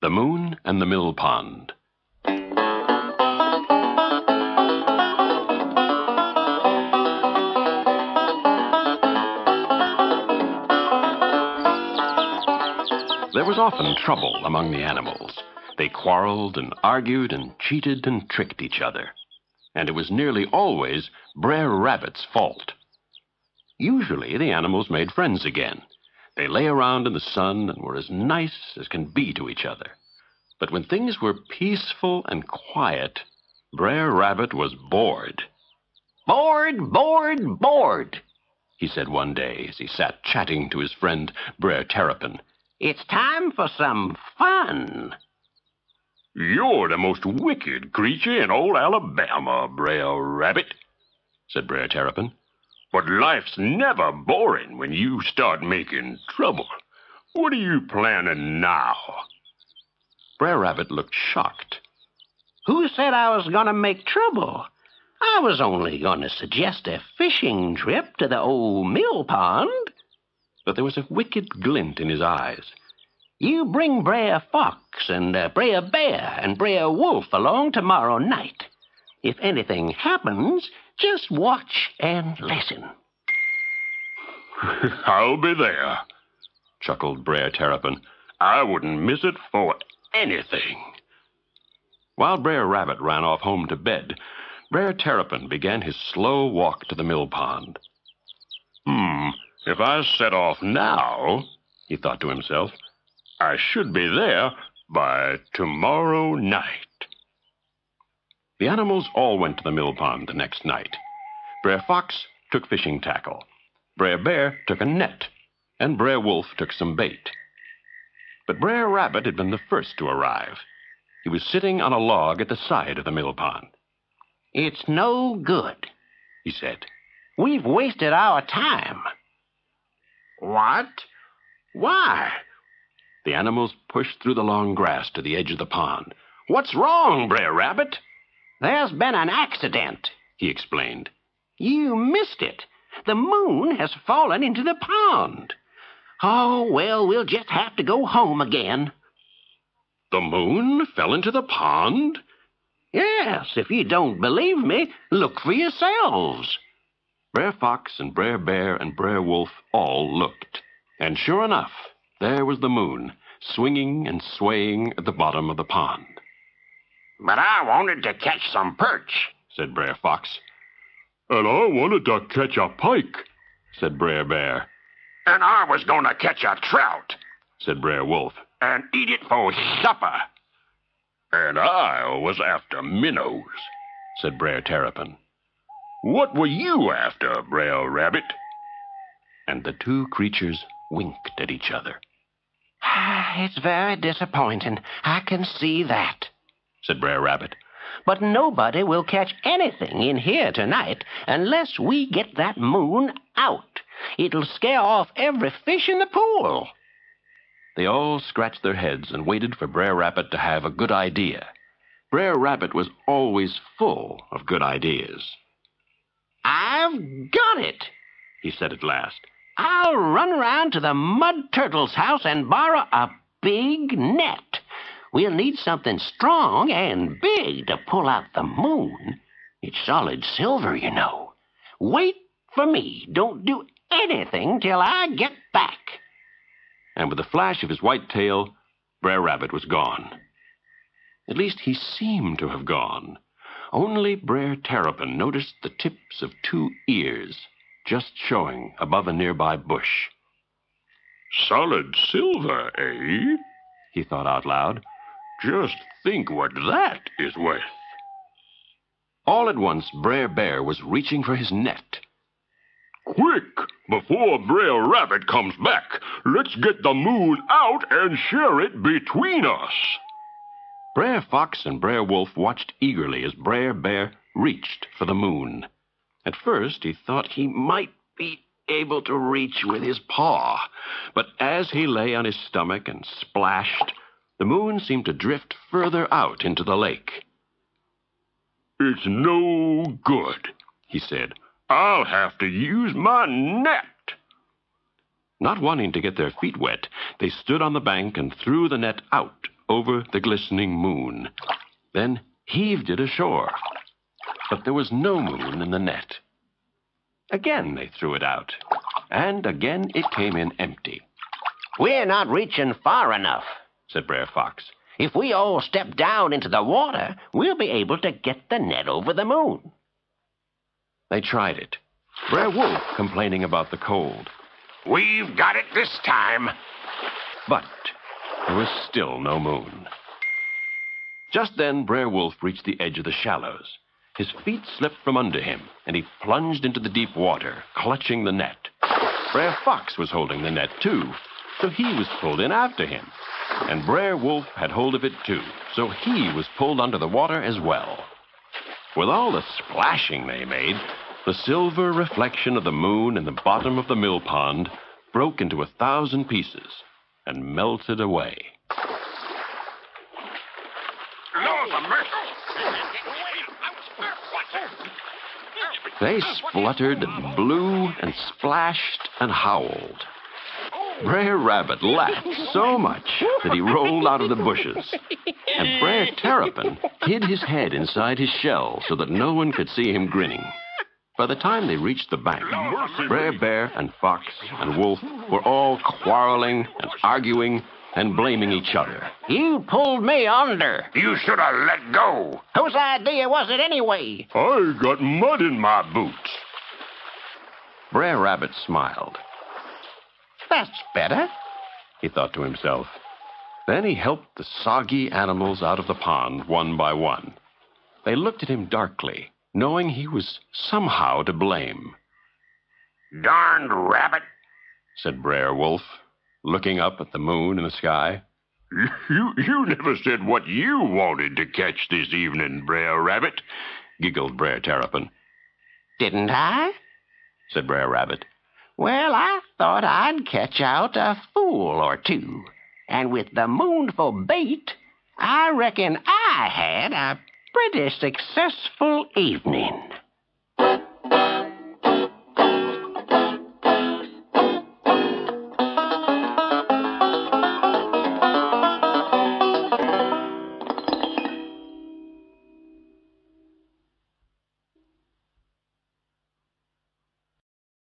The Moon and the Millpond. There was often trouble among the animals. They quarreled and argued and cheated and tricked each other. And it was nearly always Brer Rabbit's fault. Usually the animals made friends again. They lay around in the sun and were as nice as can be to each other. But when things were peaceful and quiet, Brer Rabbit was bored. Bored, bored, bored, he said one day as he sat chatting to his friend Brer Terrapin. It's time for some fun. You're the most wicked creature in old Alabama, Brer Rabbit, said Brer Terrapin. But life's never boring when you start making trouble. What are you planning now? Brer Rabbit looked shocked. Who said I was going to make trouble? I was only going to suggest a fishing trip to the old mill pond. But there was a wicked glint in his eyes. You bring Brer Fox and Brer Bear and Brer Wolf along tomorrow night. If anything happens, just watch and listen. I'll be there, chuckled Brer Terrapin. I wouldn't miss it for anything. While Brer Rabbit ran off home to bed, Brer Terrapin began his slow walk to the mill pond. If I set off now, he thought to himself, I should be there by tomorrow night. The animals all went to the mill pond the next night. Brer Fox took fishing tackle. Brer Bear took a net, and Brer Wolf took some bait. But Brer Rabbit had been the first to arrive. He was sitting on a log at the side of the mill pond. It's no good, he said. We've wasted our time. What? Why? The animals pushed through the long grass to the edge of the pond. What's wrong, Brer Rabbit? There's been an accident, he explained. You missed it. The moon has fallen into the pond. Oh, well, we'll just have to go home again. The moon fell into the pond? Yes, if you don't believe me, look for yourselves. Brer Fox and Brer Bear and Brer Wolf all looked. And sure enough, there was the moon, swinging and swaying at the bottom of the pond. But I wanted to catch some perch, said Brer Fox. And I wanted to catch a pike, said Brer Bear. And I was going to catch a trout, said Brer Wolf, and eat it for supper. And I was after minnows, said Brer Terrapin. What were you after, Brer Rabbit? And the two creatures winked at each other. It's very disappointing. I can see that, said Brer Rabbit. But nobody will catch anything in here tonight unless we get that moon out. It'll scare off every fish in the pool. They all scratched their heads and waited for Brer Rabbit to have a good idea. Brer Rabbit was always full of good ideas. I've got it, he said at last. I'll run around to the Mud Turtle's house and borrow a big net. We'll need something strong and big to pull out the moon. It's solid silver, you know. Wait for me. Don't do anything till I get back. And with a flash of his white tail, Brer Rabbit was gone. At least he seemed to have gone. Only Brer Terrapin noticed the tips of two ears just showing above a nearby bush. Solid silver, eh? He thought out loud. Just think what that is worth. All at once, Brer Bear was reaching for his net. Quick, before Brer Rabbit comes back, let's get the moon out and share it between us. Brer Fox and Brer Wolf watched eagerly as Brer Bear reached for the moon. At first, he thought he might be able to reach with his paw, but as he lay on his stomach and splashed, the moon seemed to drift further out into the lake. It's no good, he said. I'll have to use my net. Not wanting to get their feet wet, they stood on the bank and threw the net out over the glistening moon, then heaved it ashore. But there was no moon in the net. Again they threw it out, and again it came in empty. "We're not reaching far enough," said Brer Fox. "If we all step down into the water, we'll be able to get the net over the moon." They tried it, Brer Wolf complaining about the cold. "We've got it this time." But there was still no moon. Just then Brer Wolf reached the edge of the shallows. His feet slipped from under him, and he plunged into the deep water, clutching the net. Brer Fox was holding the net, too, so he was pulled in after him. And Brer Wolf had hold of it, too, so he was pulled under the water as well. With all the splashing they made, the silver reflection of the moon in the bottom of the mill pond broke into 1,000 pieces and melted away. They spluttered and blew and splashed and howled. Brer Rabbit laughed so much that he rolled out of the bushes, and Brer Terrapin hid his head inside his shell so that no one could see him grinning. By the time they reached the bank, Brer Bear and Fox and Wolf were all quarreling and arguing and blaming each other. "You pulled me under." "You should have let go." "Whose idea was it anyway?" "I got mud in my boots." Brer Rabbit smiled. "That's better," he thought to himself. Then he helped the soggy animals out of the pond one by one. They looked at him darkly, knowing he was somehow to blame. "Darned rabbit," said Brer Wolf, looking up at the moon in the sky. You never said what you wanted to catch this evening, Brer Rabbit," giggled Brer Terrapin. "Didn't I?" said Brer Rabbit. "Well, I thought I'd catch out a fool or two. And with the moon for bait, I reckon I had a pretty successful evening."